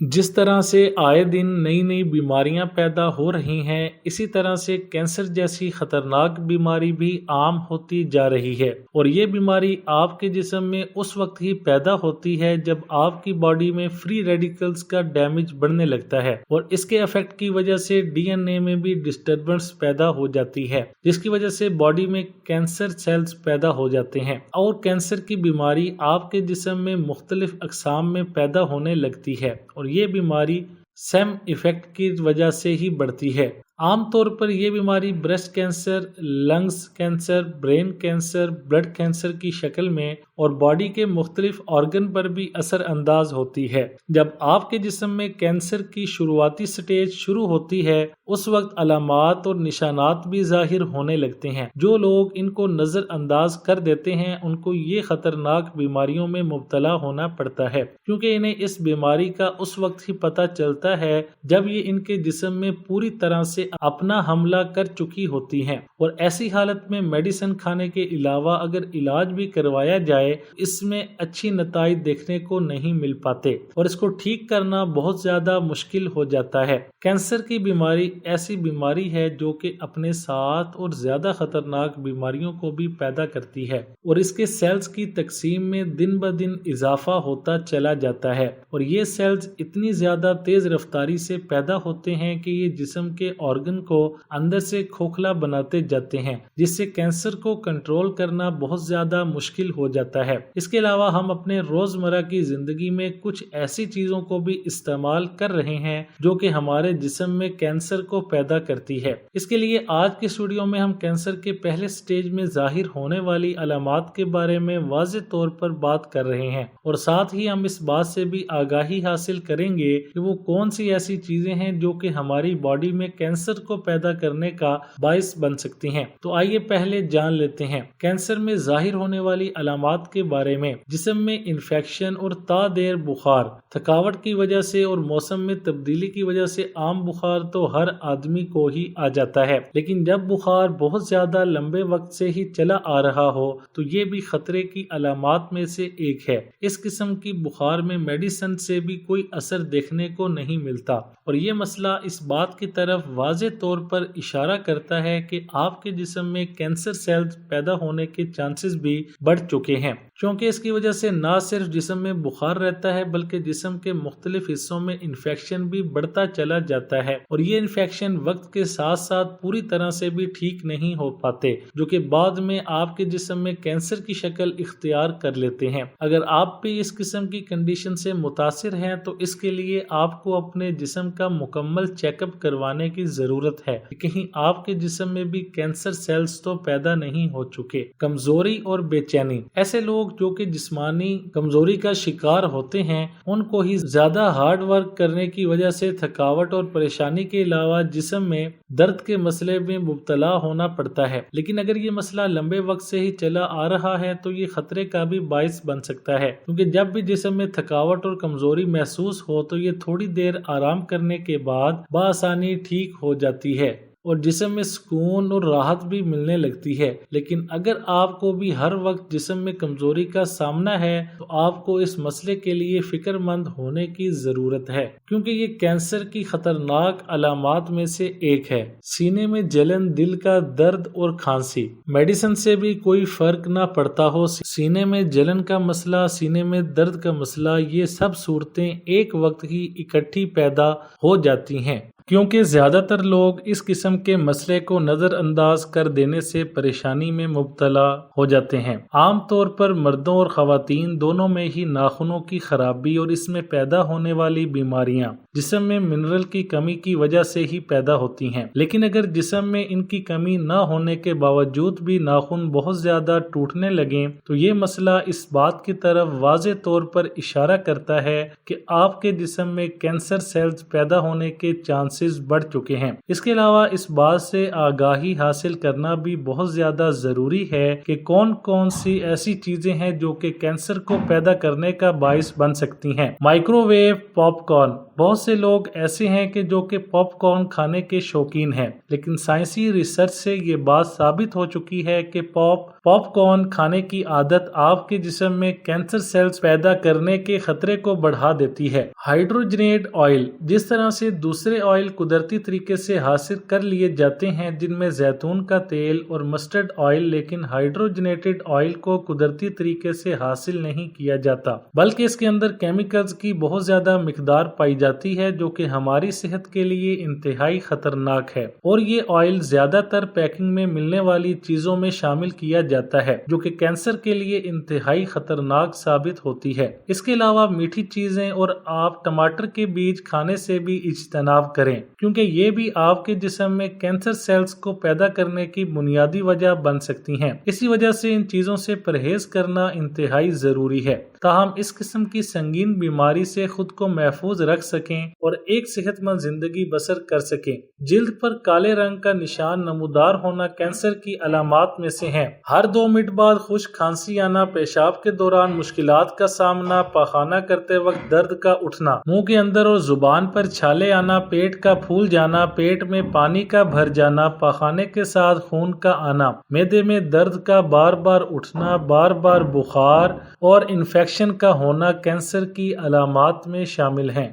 जिस तरह से आए दिन नई नई बीमारियां पैदा हो रही हैं, इसी तरह से कैंसर जैसी खतरनाक बीमारी भी आम होती जा रही है। और ये बीमारी आपके जिस्म में उस वक्त ही पैदा होती है जब आपकी बॉडी में फ्री रेडिकल्स का डैमेज बढ़ने लगता है और इसके इफेक्ट की वजह से डीएनए में भी डिस्टर्बेंस पैदा हो जाती है, जिसकी वजह से बॉडी में कैंसर सेल्स पैदा हो जाते हैं और कैंसर की बीमारी आपके जिस्म में मुख्तलिफ अक़साम में पैदा होने लगती है। और ये बीमारी सेम इफेक्ट की वजह से ही बढ़ती है। आमतौर पर यह बीमारी breast cancer, lungs cancer, brain cancer, blood cancer की शक्ल में और बॉडी के मुख्तलिफ ऑर्गन पर भी असर अंदाज होती है। जब आपके जिस्म में कैंसर की शुरुआती स्टेज शुरू होती है, उस वक्त अलामात और निशानात भी जाहिर होने लगते हैं। जो लोग इनको नज़रअंदाज कर देते हैं, उनको ये खतरनाक बीमारियों में मुब्तला होना पड़ता है, क्योंकि इन्हें इस बीमारी का उस वक्त ही पता चलता है जब ये इनके जिस्म में पूरी तरह से अपना हमला कर चुकी होती हैं। और ऐसी हालत में मेडिसिन खाने के अलावा अगर इलाज भी करवाया जाए, इसमें अच्छी नताइज देखने को नहीं मिल पाते और इसको ठीक करना बहुत ज्यादा मुश्किल हो जाता है। कैंसर की बीमारी ऐसी बीमारी है जो कि अपने साथ और ज्यादा खतरनाक बीमारियों को भी पैदा करती है और इसके सेल्स की तकसीम में दिन ब दिन इजाफा होता चला जाता है। और ये सेल्स इतनी ज्यादा तेज रफ्तारी से पैदा होते हैं कि ये जिस्म के ऑर्गन को अंदर से खोखला बनाते जाते हैं, जिससे कैंसर को कंट्रोल करना बहुत ज्यादा मुश्किल हो जाता है। इसके अलावा हम अपने रोजमर्रा की जिंदगी में कुछ ऐसी चीजों को भी इस्तेमाल कर रहे हैं जो कि हमारे जिस्म में कैंसर को पैदा करती है। इसके लिए आज के स्टूडियो में हम कैंसर के पहले स्टेज में जाहिर होने वाली अलामात के बारे में वाज़ेह तौर पर बात कर रहे हैं और साथ ही हम इस बात से भी आगाही हासिल करेंगे कि वो कौन सी ऐसी चीजें हैं जो कि हमारी बॉडी में कैंसर को पैदा करने का बाइस बन सकती हैं। तो आइए पहले जान लेते हैं कैंसर में जाहिर होने वाली अलामात के बारे में। जिस्म में इन्फेक्शन और तादेर बुखार, थकावट की वजह से और मौसम में तब्दीली की वजह से आम बुखार तो हर आदमी को ही आ जाता है, लेकिन जब बुखार बहुत ज्यादा लंबे वक्त से ही चला आ रहा हो तो ये भी खतरे की अलामात में से एक है। इस किस्म की बुखार में मेडिसिन से भी कोई असर देखने को नहीं मिलता और ये मसला इस बात की तरफ वाज़ेह तौर पर इशारा करता है कि आपके जिस्म में कैंसर सेल्स पैदा होने के चांसेस भी बढ़ चुके हैं, क्योंकि इसकी वजह से न सिर्फ जिस्म में बुखार रहता है बल्कि जिस्म के मुख्तलिफ हिस्सों में इन्फेक्शन भी बढ़ता चला जाता है और ये इन्फेक्शन वक्त के साथ साथ पूरी तरह से भी ठीक नहीं हो पाते, जो कि बाद में आपके जिस्म में कैंसर की शक्ल इख्तियार कर लेते हैं। अगर आप भी इस किस्म की कंडीशन से मुतासिर हैं तो इसके लिए आपको अपने जिस्म का मुकम्मल चेकअप करवाने की जरूरत है कि कहीं आपके जिस्म में भी कैंसर सेल्स तो पैदा नहीं हो चुके। कमजोरी और बेचैनी, ऐसे लोग जो कि जिस्मानी कमजोरी का शिकार होते हैं, उनको ही ज्यादा हार्ड वर्क करने की वजह से थकावट और परेशानी के अलावा जिस्म में दर्द के मसले में मुब्तला होना पड़ता है। लेकिन अगर ये मसला लंबे वक्त से ही चला आ रहा है तो ये खतरे का भी बाइस बन सकता है, क्योंकि जब भी जिस्म में थकावट और कमजोरी महसूस हो तो ये थोड़ी देर आराम करने के बाद बआसानी ठीक हो जाती है और जिस्म में सुकून और राहत भी मिलने लगती है। लेकिन अगर आपको भी हर वक्त जिस्म में कमजोरी का सामना है तो आपको इस मसले के लिए फिक्रमंद होने की जरूरत है, क्योंकि ये कैंसर की खतरनाक अलामात में से एक है। सीने में जलन, दिल का दर्द और खांसी, मेडिसिन से भी कोई फर्क ना पड़ता हो, सीने में जलन का मसला, सीने में दर्द का मसला, ये सब सूरतें एक वक्त ही इकट्ठी पैदा हो जाती हैं, क्योंकि ज्यादातर लोग इस किस्म के मसले को नजरअंदाज कर देने से परेशानी में मुब्तला हो जाते हैं। आम तौर पर मर्दों और खवातीन दोनों में ही नाखूनों की खराबी और इसमें पैदा होने वाली बीमारियां जिस्म में मिनरल की कमी की वजह से ही पैदा होती हैं। लेकिन अगर जिस्म में इनकी कमी न होने के बावजूद भी नाखून बहुत ज्यादा टूटने लगे तो ये मसला इस बात की तरफ वाज़ेह तौर पर इशारा करता है कि आपके जिस्म में कैंसर सेल्स पैदा होने के चांस چانسز بڑھ چکے ہیں۔ اس کے علاوہ اس بات سے آگاہی حاصل کرنا بھی بہت زیادہ ضروری ہے کہ کون کون سی ایسی چیزیں ہیں جو کہ کینسر کو پیدا کرنے کا باعث بن سکتی ہیں۔ مائکرو ویو پاپ کارن، بہت سے لوگ ایسے ہیں کہ جو کہ پاپ کارن کھانے کے شوقین ہیں، لیکن سائنسی ریسرچ سے یہ بات ثابت ہو چکی ہے کہ پاپ کارن کھانے کی عادت آپ کے جسم میں کینسر سیلز پیدا کرنے کے خطرے کو بڑھا دیتی ہے۔ ہائیڈروجنیٹ آئل، جس طرح سے دوسرے آئل قدرتی طریقے سے حاصل کر لیے جاتے ہیں جن میں زیتون کا تیل اور مسٹرڈ آئل، لیکن ہائیڈروجنیٹڈ آئل کو قدرتی طریقے سے حاصل نہیں کیا جاتا، بلکہ اس کے اندر کیمیکلز کی بہت زیادہ مقدار پائی جاتی ہے جو کہ ہماری صحت کے لیے انتہائی خطرناک ہے، اور یہ آئل زیادہ تر پیکنگ میں ملنے والی چیزوں میں شامل کیا جاتا ہے جو کہ کینسر کے لیے انتہائی خطرناک ثابت ہوتی ہے۔ اس کے علاوہ میٹھی چیزیں اور آپ ٹماٹر کے بیج کھانے سے بھی اجتناب کریں، کیونکہ یہ بھی آپ کے جسم میں کینسر سیلز کو پیدا کرنے کی بنیادی وجہ بن سکتی ہیں۔ اسی وجہ سے ان چیزوں سے پرہیز کرنا انتہائی ضروری ہے تاہم اس قسم کی سنگین بیماری سے خود کو محفوظ رکھ سکیں اور ایک صحت مند زندگی بسر کر سکیں۔ جلد پر کالے رنگ کا نشان نمودار ہونا کینسر کی علامات میں سے ہیں۔ ہر 2 منٹ بعد خشک کھانسی آنا، پیشاب کے دوران مشکلات کا سامنا، پاخانہ کرتے وقت درد کا اٹھنا، منہ کے اندر اور زبان پر چھالے آنا، پیٹ کا پھول جانا، پیٹ میں پانی کا بھر جانا، پاخانے کے ساتھ خون کا آنا، معدے میں درد کا بار بار اٹھنا، بار بار بخار اور انفیکشن کا ہونا کینسر کی علامات میں شامل ہیں۔